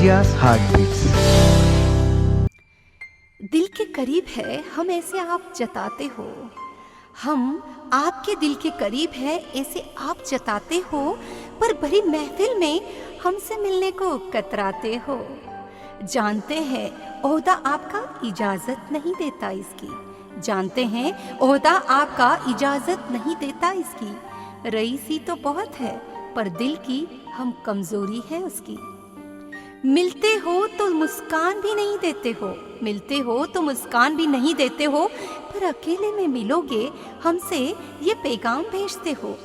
India's Heartbeats। दिल के करीब है हम ऐसे आप जताते हो, हम आपके दिल के करीब है ऐसे आप जताते हो, पर भरी महफिल में हमसे मिलने को कतराते हो। जानते हैं ओहदा आपका इजाज़त नहीं देता इसकी, जानते हैं ओहदा आपका इजाज़त नहीं देता इसकी। रईसी तो बहुत है पर दिल की हम कमज़ोरी है उसकी। मिलते हो तो मुस्कान भी नहीं देते हो, मिलते हो तो मुस्कान भी नहीं देते हो, पर अकेले में मिलोगे हमसे ये पैगाम भेजते हो।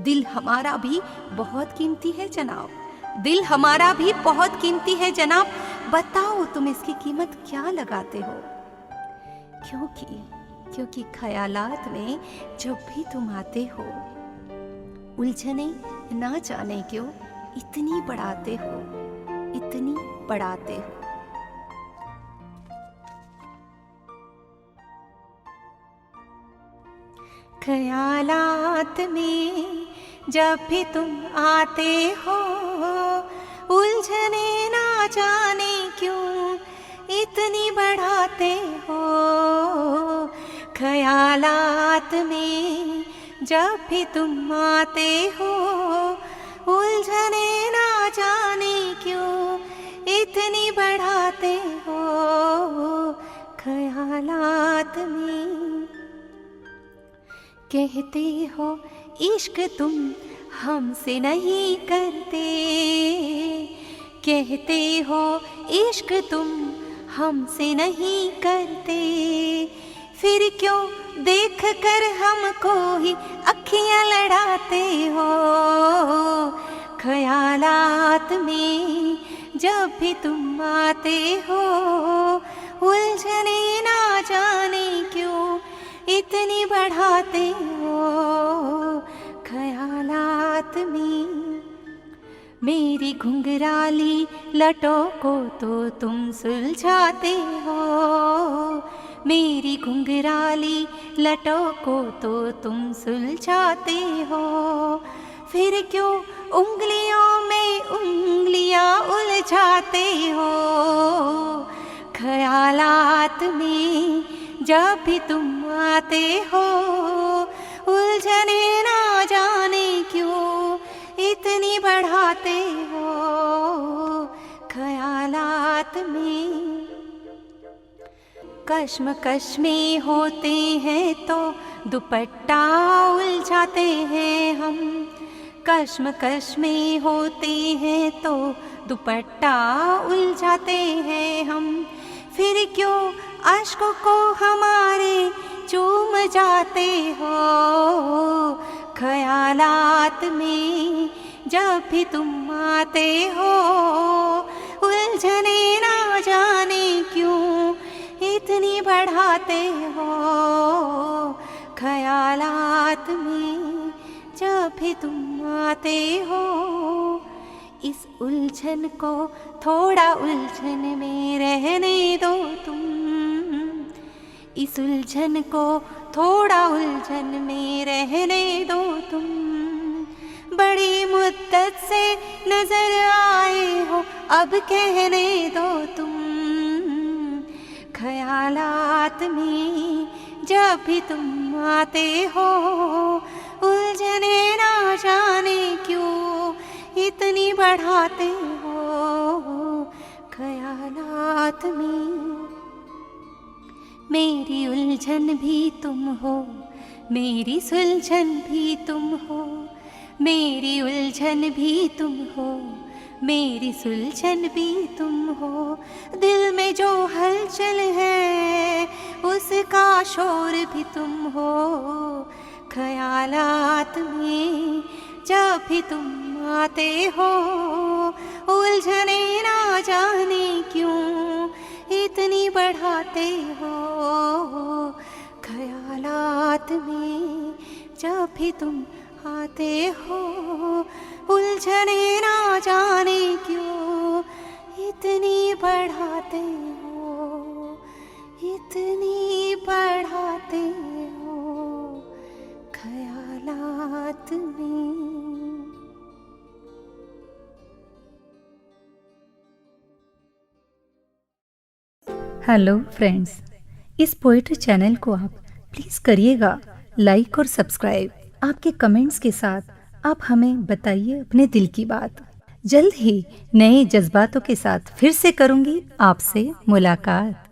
दिल हमारा भी बहुत कीमती है जनाब, दिल हमारा भी बहुत कीमती है जनाब, बताओ तुम इसकी कीमत क्या लगाते हो। क्योंकि ख्यालात में जब भी तुम आते हो, उलझने ना जाने क्यों इतनी बढ़ाते हो, इतनी बढ़ाते हो। ख्यालात में जब भी तुम आते हो, उलझने ना जाने क्यों इतनी बढ़ाते हो। ख्यालात में जब भी तुम आते हो, उलझने ना जाने क्यों इतनी बढ़ाते हो। ख्यालात में कहते हो इश्क तुम हमसे नहीं करते, कहते हो इश्क तुम हमसे नहीं करते, फिर क्यों देख कर हमको ही अखियां लड़ाते हो। ख्यालात में जब भी तुम आते हो, उलझने ना जाने क्यों इतनी बढ़ाते हो। ख्यालात में मेरी घुंघराली लटों को तो तुम सुलझाते हो, मेरी घुंघराली लटों को तो तुम सुलझाते हो, फिर क्यों उंगलियों में उंगलियां उलझाते हो। ख्यालात में जब भी तुम आते हो, उलझने ना जाने क्यों इतनी बढ़ाते हो। ख्यालात में कश्मकश में होते हैं तो दुपट्टा उलझाते हैं हम, कश्मकश में होते हैं तो दुपट्टा उलझाते हैं हम, फिर क्यों अश्कों को हमारे चूम जाते हो। ख्यालात में जब भी तुम आते हो, उलझने ना जाने क्यों इतनी बढ़ाते हो। ख्यालात में जब भी तुम आते हो, इस उलझन को थोड़ा उलझन में रहने दो तुम, इस उलझन को थोड़ा उलझन में रहने दो तुम। बड़ी मुद्दत से नजर आए हो अब कहने दो तुम। ख्यालात में जब भी तुम आते हो, उलझने ना जाने क्यों इतनी बढ़ाते हो। ख्यालात में मेरी उलझन भी तुम हो, मेरी सुलझन भी तुम हो, मेरी उलझन भी तुम हो, मेरी सुलझन भी तुम हो। दिल में जो हलचल है उसका शोर भी तुम हो। ख्यालात में जब भी तुम आते हो, उलझने ना जाने क्यों इतनी बढ़ाते हो। ख्यालात में जब भी तुम आते हो, उलझने ना जाने क्यों इतनी बढ़ाते हो, इतनी बढ़ाते हो। ख्यालात में हेलो फ्रेंड्स, इस पोएट्री चैनल को आप प्लीज़ करिएगा लाइक और सब्सक्राइब। आपके कमेंट्स के साथ आप हमें बताइए अपने दिल की बात। जल्द ही नए जज्बातों के साथ फिर से करूँगी आपसे मुलाकात।